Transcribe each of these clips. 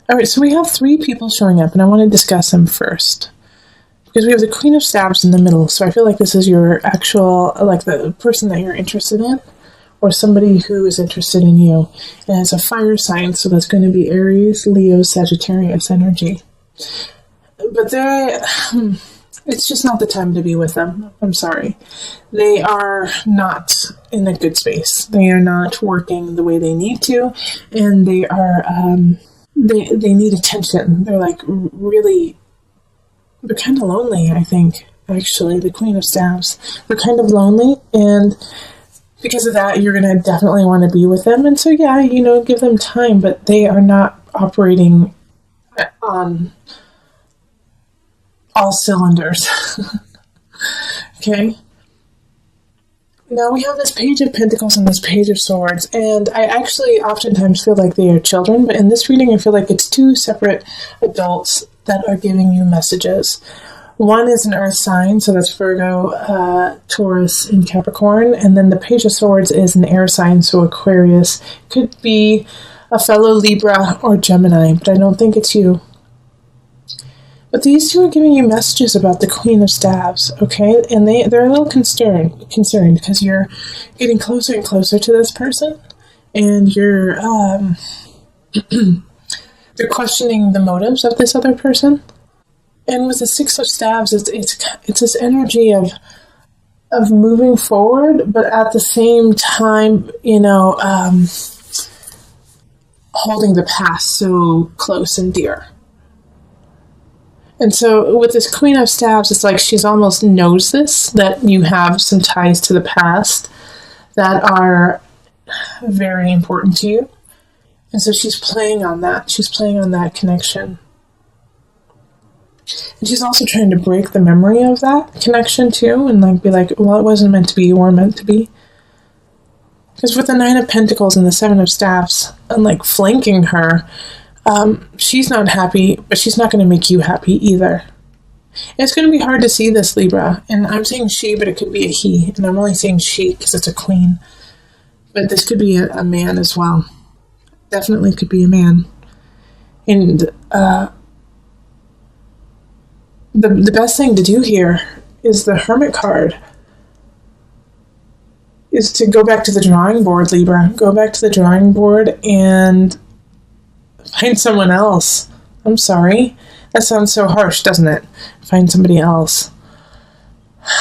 All right, so we have 3 people showing up, and I want to discuss them first. Because we have the Queen of Staves in the middle, so I feel like this is your actual, like the person that you're interested in, or somebody who is interested in you. And it's a fire sign, so that's going to be Aries, Leo, Sagittarius energy. But it's just not the time to be with them. I'm sorry. They are not in a good space. They are not working the way they need to, and they are... They need attention. They're like really, they're kind of lonely, I think, actually, the Queen of Staves. They're kind of lonely, and because of that, you're going to definitely want to be with them. And so, yeah, give them time, but they are not operating on all cylinders. Okay? Now we have this Page of Pentacles and this Page of Swords, and I actually oftentimes feel like they are children, but in this reading I feel like it's 2 separate adults that are giving you messages. One is an earth sign, so that's Virgo, Taurus, and Capricorn, and then the Page of Swords is an air sign, so Aquarius. Could be a fellow Libra or Gemini, but I don't think it's you. But these 2 are giving you messages about the Queen of Staves, okay? And they're a little concerned because you're getting closer and closer to this person, and you're they're questioning the motives of this other person. And with the 6 of Staves, it's this energy of moving forward, but at the same time, holding the past so close and dear. And so with this Queen of Staves, it's like she's almost knows this, that you have some ties to the past that are very important to you. And so she's playing on that. She's playing on that connection. And she's also trying to break the memory of that connection too, and be like, well, it wasn't meant to be, you were meant to be. Because with the 9 of Pentacles and the 7 of Staves, and flanking her, she's not happy, but she's not going to make you happy either. And it's going to be hard to see this, Libra. And I'm saying she, but it could be a he. And I'm only saying she because it's a queen. But this could be a man as well. Definitely could be a man. And the best thing to do here is the Hermit card. Is to go back to the drawing board, Libra. Go back to the drawing board and find someone else. I'm sorry. That sounds so harsh, doesn't it? Find somebody else.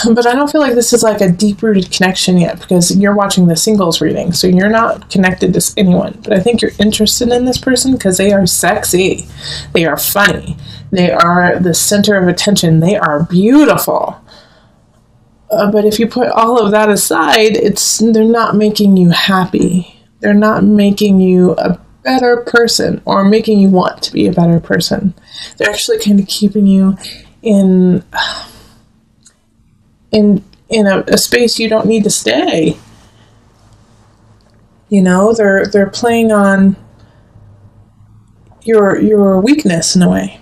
But I don't feel like this is a deep-rooted connection yet, because you're watching the singles reading, so you're not connected to anyone. But I think you're interested in this person because they are sexy. They are funny. They are the center of attention. They are beautiful. But if you put all of that aside, they're not making you happy. They're not making you a better person or making you want to be a better person. They're actually kind of keeping you in a space you don't need to stay. They're playing on your weakness in a way.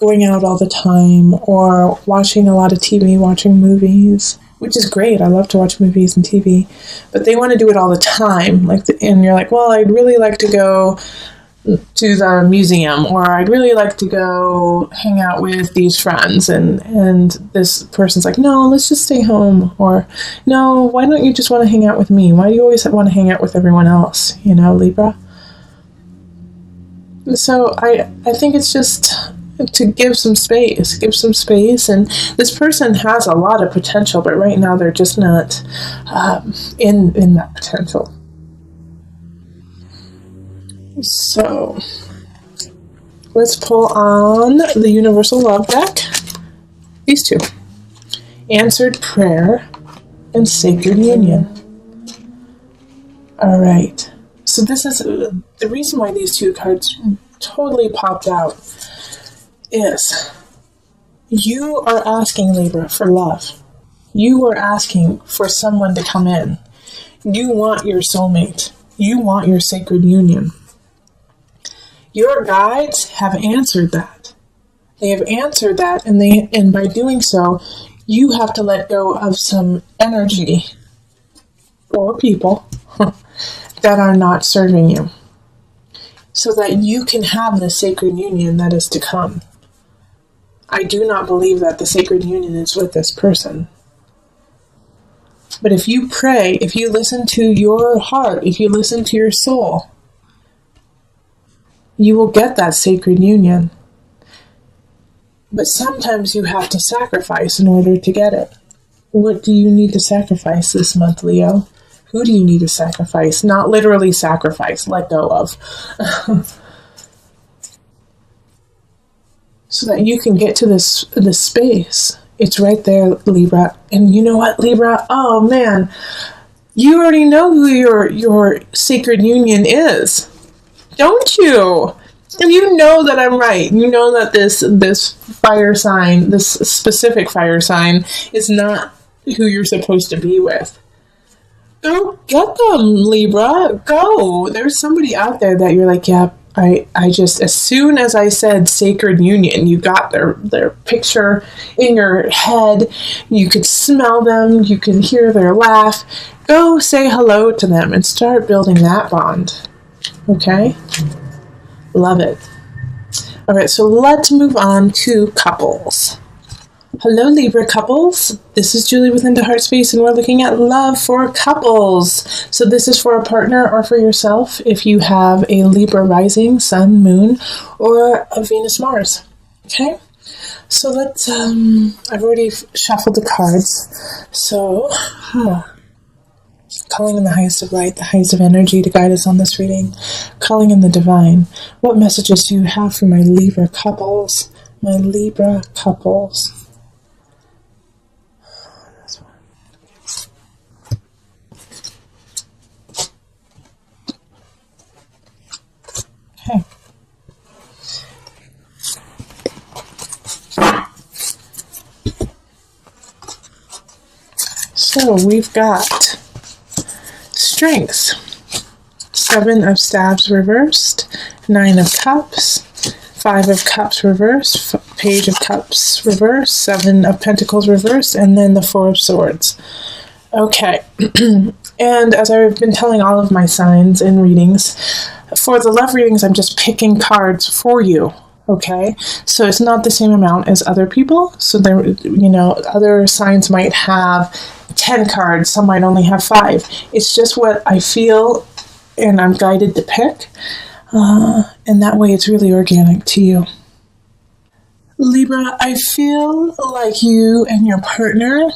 Going out all the time, or watching a lot of TV, watching movies, which is great. I love to watch movies and TV, but they want to do it all the time. And you're like, well, I'd really like to go to the museum, or I'd really like to go hang out with these friends. And this person's like, no, let's just stay home. Or, no, why don't you just want to hang out with me? Why do you always want to hang out with everyone else? Libra. So I think it's just to give some space, and this person has a lot of potential, but right now they're just not in that potential. So let's pull on the Universal Love deck. These 2. Answered Prayer and Sacred Union. All right. So this is the reason why these 2 cards totally popped out. Is you are asking, Libra, for love. You are asking for someone to come in. You want your soulmate. You want your sacred union. Your guides have answered that. They have answered that, and by doing so, you have to let go of some energy or people that are not serving you. so that you can have the sacred union that is to come. I do not believe that the sacred union is with this person. But if you pray, if you listen to your heart, if you listen to your soul, you will get that sacred union. But sometimes you have to sacrifice in order to get it. What do you need to sacrifice this month, Leo? Who do you need to sacrifice? Not literally sacrifice, let go of. So that you can get to this space. It's right there, Libra. And you know what, Libra? Oh, man. You already know who your sacred union is. Don't you? And you know that I'm right. You know that this fire sign, this specific fire sign, is not who you're supposed to be with. Go get them, Libra. Go. There's somebody out there that you're like, yeah, I just, as soon as I said sacred union, you got their picture in your head. You could smell them. You could hear their laugh. Go say hello to them and start building that bond. Okay? Love it. All right, so let's move on to couples. Hello, Libra couples. This is Julie with Into Heart Space, and we're looking at love for couples. So this is for a partner or for yourself if you have a Libra rising, sun, moon, or a Venus, Mars. Okay? So let's, I've already shuffled the cards. So, calling in the highest of light, the highest of energy to guide us on this reading. Calling in the divine. What messages do you have for my Libra couples? My Libra couples. Okay. So we've got Strengths. 7 of Staves reversed, 9 of Cups, 5 of Cups reversed, Page of Cups reversed, 7 of Pentacles reversed, and then the 4 of Swords. Okay. And as I've been telling all of my signs in readings, for the love readings, I'm just picking cards for you. Okay, so it's not the same amount as other people. So there, other signs might have 10 cards, some might only have 5. It's just what I feel and I'm guided to pick. And that way it's really organic to you. Libra, I feel like you and your partner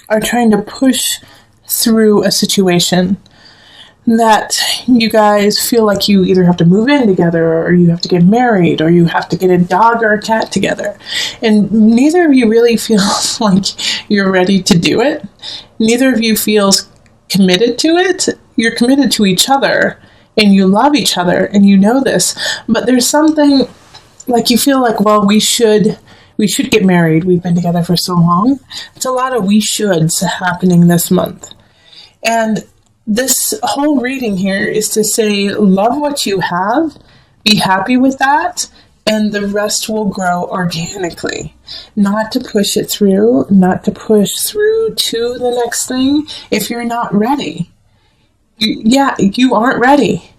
are trying to push through a situation that you guys feel like you either have to move in together, or you have to get married, or you have to get a dog or a cat together. And neither of you really feels like you're ready to do it. Neither of you feels committed to it. You're committed to each other, and you love each other, and you know this. But there's something like you feel like, well, we should get married. We've been together for so long. It's a lot of we shoulds happening this month. And this whole reading here is to say, love what you have, be happy with that, and the rest will grow organically. Not to push it through, not to push through to the next thing if you're not ready. You aren't ready.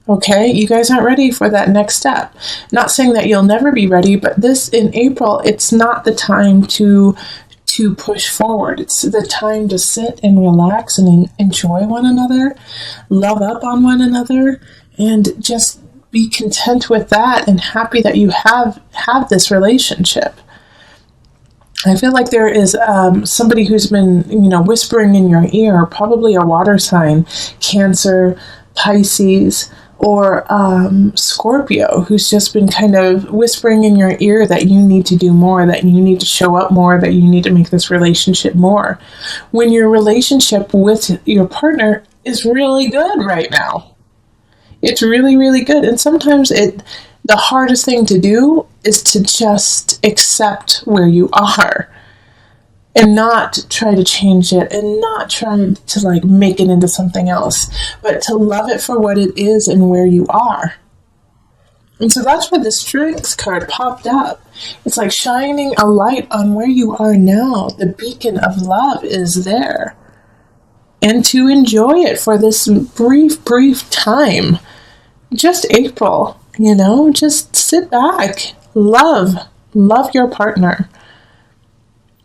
Okay, you guys aren't ready for that next step. Not saying that you'll never be ready, but this in April, it's not the time to push forward. It's the time to sit and relax and enjoy one another, love up on one another, and just be content with that and happy that you have this relationship. I feel like there is somebody who's been, whispering in your ear, probably a water sign, Cancer, Pisces, or Scorpio, who's just been kind of whispering in your ear that you need to do more, that you need to show up more, that you need to make this relationship more. When your relationship with your partner is really good right now. It's really, really good. And sometimes the hardest thing to do is to just accept where you are and not try to change it and not try to make it into something else, but to love it for what it is and where you are. And so that's where the Strengths card popped up. It's like shining a light on where you are now. The beacon of love is there. And to enjoy it for this brief time. just April, you know, just sit back, love your partner.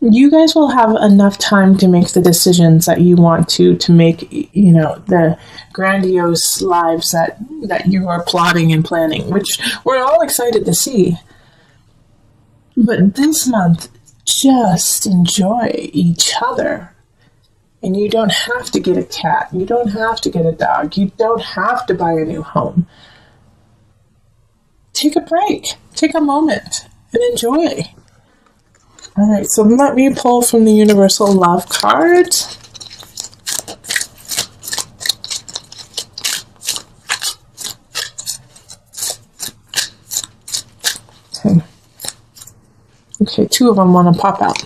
You guys will have enough time to make the decisions that you want to make, you know, the grandiose lives that you are plotting and planning, which we're all excited to see. But this month, just enjoy each other. And you don't have to get a cat. You don't have to get a dog. You don't have to buy a new home. Take a break. Take a moment and enjoy. All right, so let me pull from the Universal Love card. Okay, two of them want to pop out.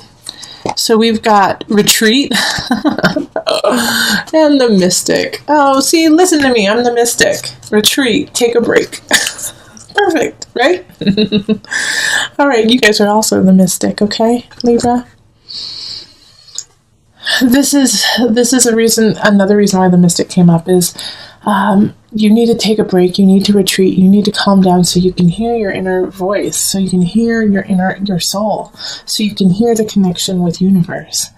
So we've got Retreat and the Mystic. Oh, see, listen to me. I'm the Mystic. Retreat. Take a break. Perfect, right? All right, you guys are also the Mystic, okay, Libra? This is another reason why the Mystic came up is you need to take a break, you need to retreat, you need to calm down so you can hear your inner voice, so you can hear your soul, so you can hear the connection with universe.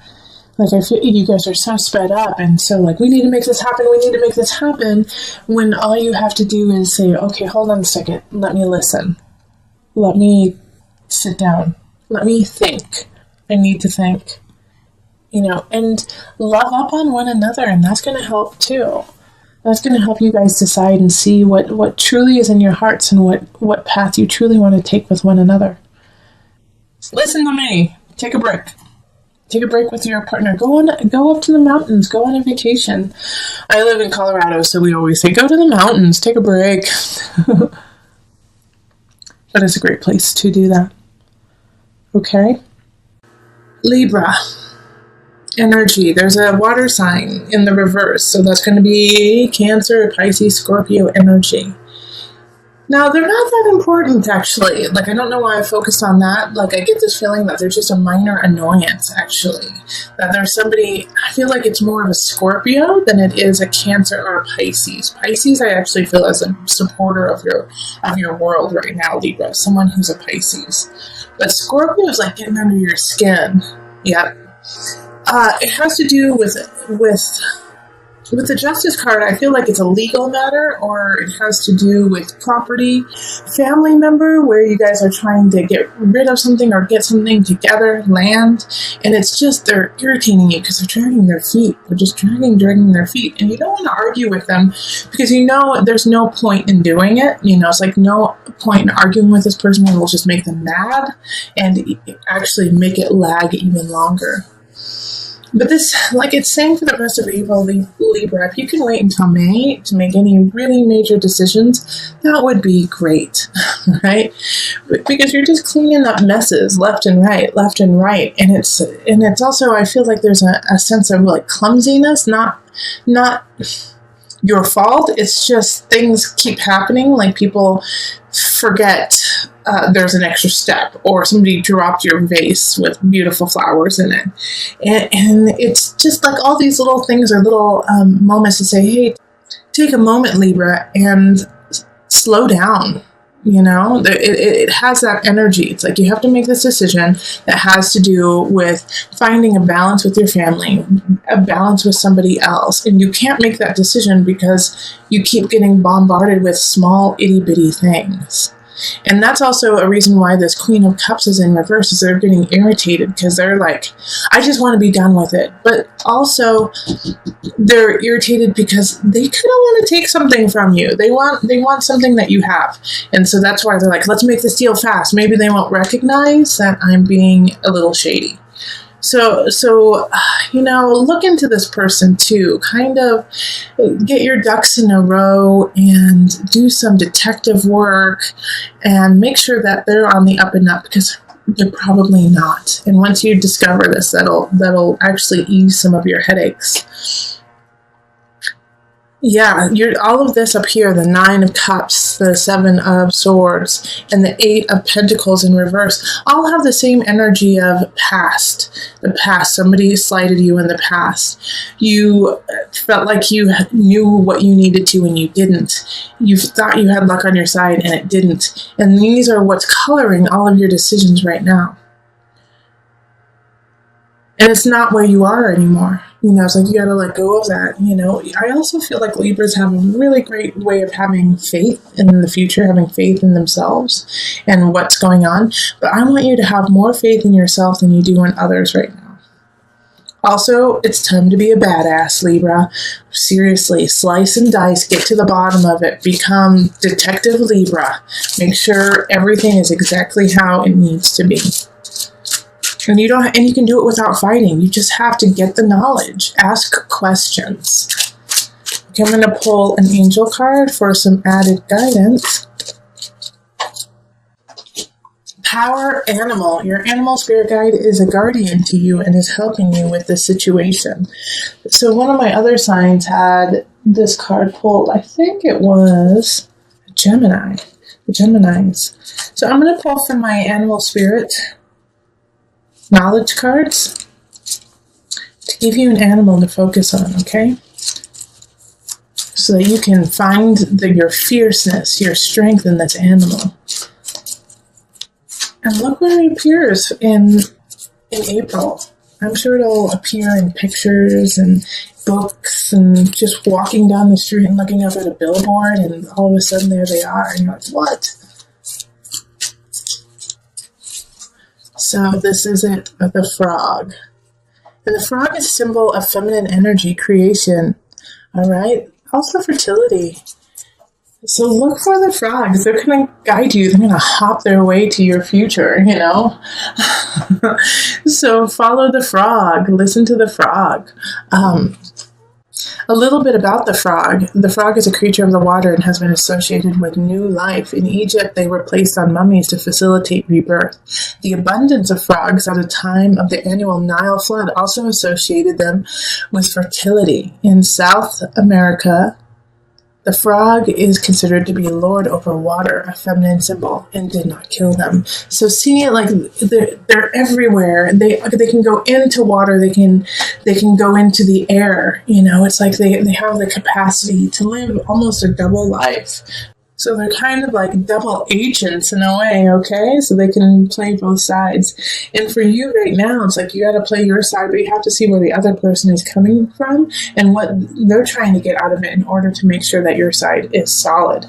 Like, I feel you guys are so sped up and so like, we need to make this happen, when all you have to do is say, okay, hold on a second, let me listen. Let me sit down. Let me think. I need to think. You know, and love up on one another, and that's going to help too. That's going to help you guys decide and see what truly is in your hearts and what path you truly want to take with one another. Listen to me. Take a break. Take a break with your partner. Go up to the mountains. Go on a vacation. I live in Colorado, so we always say, go to the mountains. Take a break. But it's a great place to do that. Okay? Libra. Energy. There's a water sign in the reverse, so that's going to be Cancer, Pisces, Scorpio energy. Now, they're not that important, actually. Like, I don't know why I focused on that. Like, I get this feeling that there's just a minor annoyance, actually. That there's somebody, I feel like it's more of a Scorpio than it is a Cancer or a Pisces. Pisces, I actually feel as a supporter of your world right now, Libra. Someone who's a Pisces. But Scorpio is like getting under your skin. Yep. It has to do with the Justice card. I feel like it's a legal matter, or it has to do with property, family member, where you guys are trying to get rid of something or get something together, land, and it's just they're irritating you because they're dragging their feet. They're just dragging their feet, and you don't want to argue with them because you know there's no point in doing it. You know, it's like no point in arguing with this person. It will just make them mad and actually make it lag even longer. But this, like it's saying for the rest of April, Libra, if you can wait until May to make any really major decisions, that would be great, right? Because you're just cleaning up messes left and right. And it's also, I feel like there's a sense of like clumsiness, not your fault. It's just things keep happening. Like people forget there's an extra step, or somebody dropped your vase with beautiful flowers in it. And it's just like all these little things are little moments to say, hey, take a moment, Libra, and slow down. You know, it has that energy. It's like you have to make this decision that has to do with finding a balance with your family, a balance with somebody else. And you can't make that decision because you keep getting bombarded with small itty bitty things. And that's also a reason why this Queen of Cups is in reverse, is they're getting irritated because they're like, I just want to be done with it. But also they're irritated because they kind of want to take something from you. They want something that you have. And so that's why they're like, let's make this deal fast. Maybe they won't recognize that I'm being a little shady. So you know, look into this person too. Kind of get your ducks in a row and do some detective work and make sure that they're on the up and up, because they're probably not. And once you discover this, that'll actually ease some of your headaches. Yeah, you're all of this up here, the Nine of Cups, the Seven of Swords, and the Eight of Pentacles in reverse, all have the same energy of past. The past, somebody slighted you in the past. You felt like you knew what you needed to and you didn't. You thought you had luck on your side and it didn't. And these are what's coloring all of your decisions right now. And it's not where you are anymore. It's like you got to let go of that. I also feel like Libras have a really great way of having faith in the future, having faith in themselves and what's going on. But I want you to have more faith in yourself than you do in others right now. Also, it's time to be a badass, Libra. Seriously, slice and dice, get to the bottom of it, become Detective Libra. Make sure everything is exactly how it needs to be. And you can do it without fighting. You just have to get the knowledge. Ask questions. Okay, I'm going to pull an angel card for some added guidance. Power animal. Your animal spirit guide is a guardian to you and is helping you with this situation. So one of my other signs had this card pulled. I think it was Gemini. The Geminis. So I'm going to pull from my animal spirit knowledge cards to give you an animal to focus on, okay? So that you can find your fierceness, your strength in this animal. And look where it appears in April. I'm sure it'll appear in pictures and books and just walking down the street and looking up at a billboard and all of a sudden there they are and you're like, what? So this is it, the frog. And the frog is a symbol of feminine energy, creation. All right? Also fertility. So look for the frogs. They're going to guide you. They're going to hop their way to your future, So follow the frog. Listen to the frog. A little bit about the frog. The frog is a creature of the water and has been associated with new life. In Egypt, they were placed on mummies to facilitate rebirth. The abundance of frogs at the time of the annual Nile flood also associated them with fertility. In South America, the frog is considered to be lord over water, a feminine symbol, and did not kill them. So seeing it like they're everywhere. They can go into water. They can go into the air. It's like they have the capacity to live almost a double life. So they're kind of like double agents in a way, okay? So they can play both sides. And for you right now, it's like you got to play your side, but you have to see where the other person is coming from and what they're trying to get out of it in order to make sure that your side is solid.